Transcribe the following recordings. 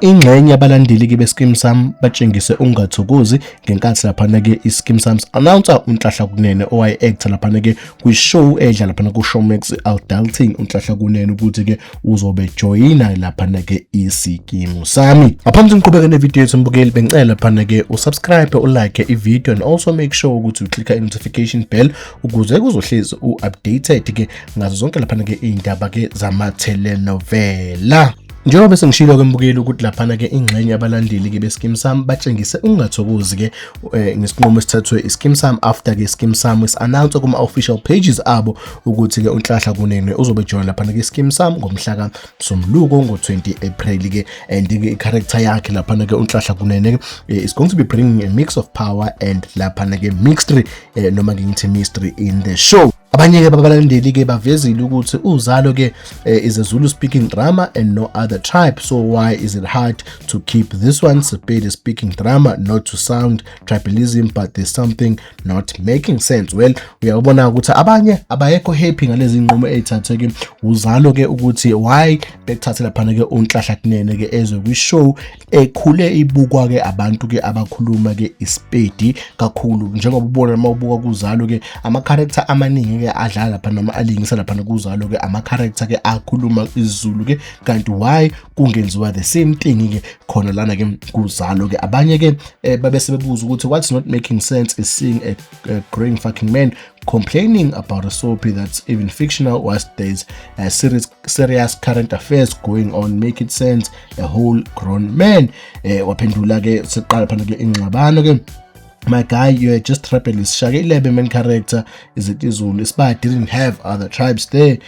Ingxenye yabalandeli beSkeem Saam batshengise ukungathokozi ngenkathi laphana-ke iSkeem Saam announcer uNhlanhla Kunene owaye-actor laphana-ke kwi-show edla laphana ku-Showmax Adulting uNhlanhla Kunene ukuthi-ke uzobe joyina laphana-ke iSkeem Saam. Ngaphambi ngiqhubeke nevideo yethu mbukeli bengicela laphana-ke usubscribe, ulike ivideo and also make sure ukuthi uklika i-notification bell ukuze kuzohlezi u-updated-ke ngazo zonke laphana-ke iy'ndaba-ke zama-telenovela. Njengoba sengishilo-ke mbukeli ukuthi laphana-ke ingxenye yabalandeli-ke beSkeem Saam batshengise ukungathokozi-ke ngesinqumo esithathwe iSkeem Saam after-ke iSkeem Saam is-announce kuma-official pages abo ukuthi-ke uNhlanhla Kunene uzobe join laphana-ke iSkeem Saam ngomhlaka Msombuluko ngo-20 April-ke and-ke i-character yakhe laphana-ke uNhlanhla Kunene is going to be bringing a mix of power and laphana-ke mixed noma ngithi mystery in the show. Abanye-ke babalandeli-ke bavezile ukuthi uZalo-ke is a Zulu speaking drama and no other tribe, so why is it hard to keep this one Sepedi speaking drama, not to sound tribalism, but there's something not making sense. Well, uyabona ukuthi abanye abayekho happy ngalezi nqumo ezithatheke uZalo-ke ukuthi why bethathe laphana-ke uNhlanhla Kunene-ke ezwe kwi-show ekhule ibukwa-ke abantu-ke abakhuluma-ke iSepedi kakhulu. Njengoba ubona uma ubuka kuZalo-ke ama-character amaningi adlala lapha noma alingisa lapha kuZalo-ke ama-character-ke akhuluma isiZulu-ke, kanti why kungenziwa the same thing-ke khona lana-ke kuZalo-ke. Abanye-ke babese bebuza ukuthi what's not making sense is seeing a growing fucking man complaining about a soapy that's even fictional whilst there's serious current affairs going on. Make it sense, a whole grown man. Waphendula-ke seqala phana-ke ingxabano-ke, my guy, you're just tribalist. Shake 11 main character is it Izulu. Ispa didn't have other tribes there.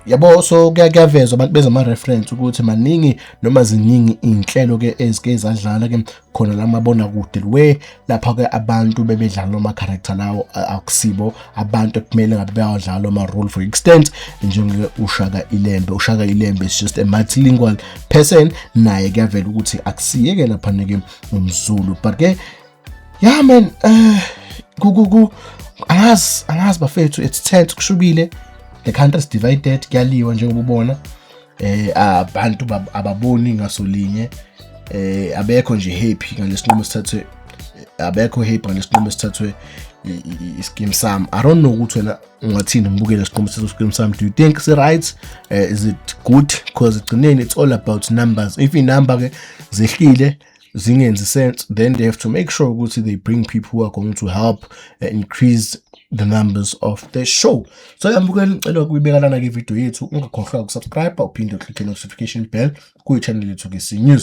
Yabo so kuyavezwa abantu beza ama reference ukuthi maningi noma ziningi inhlelo-ke ezike zadlala-ke khona la mabona kude we lapha ke abantu bebedlala noma character lawo akusibo abantu ekumele ngabe bayadlala ama role for extent njenge uShaka Ilembe. uShaka Ilembe is just a multilingual person, naye kuyavela ukuthi akusiyeke lapha ke umZulu, but ke yeah man, angazi bafethu, it's tense kushubile, the country is divided, kuyaliwa njengoba ubona abantu ababoni ngasolinye, abekho nje happy ngalesinqumo esithathwe, abekho happy ngalesinqumo esithathwe iSkeem Saam. I don't know ukuthi wena ungathini ngibukele isinqumo seSkeem Saam. Do you think it's right? Is it good? Because it's all about numbers. If inumber ke zehlile zingenzi sense, then they have to make sure ukuthi they bring people who are going to help increase the numbers of the show. So yambukela ngicela ukuyibeka lana ke video yethu, ungakhohlwa ukusubscribe uphinde uclick notification bell ku channel yethu ke C News.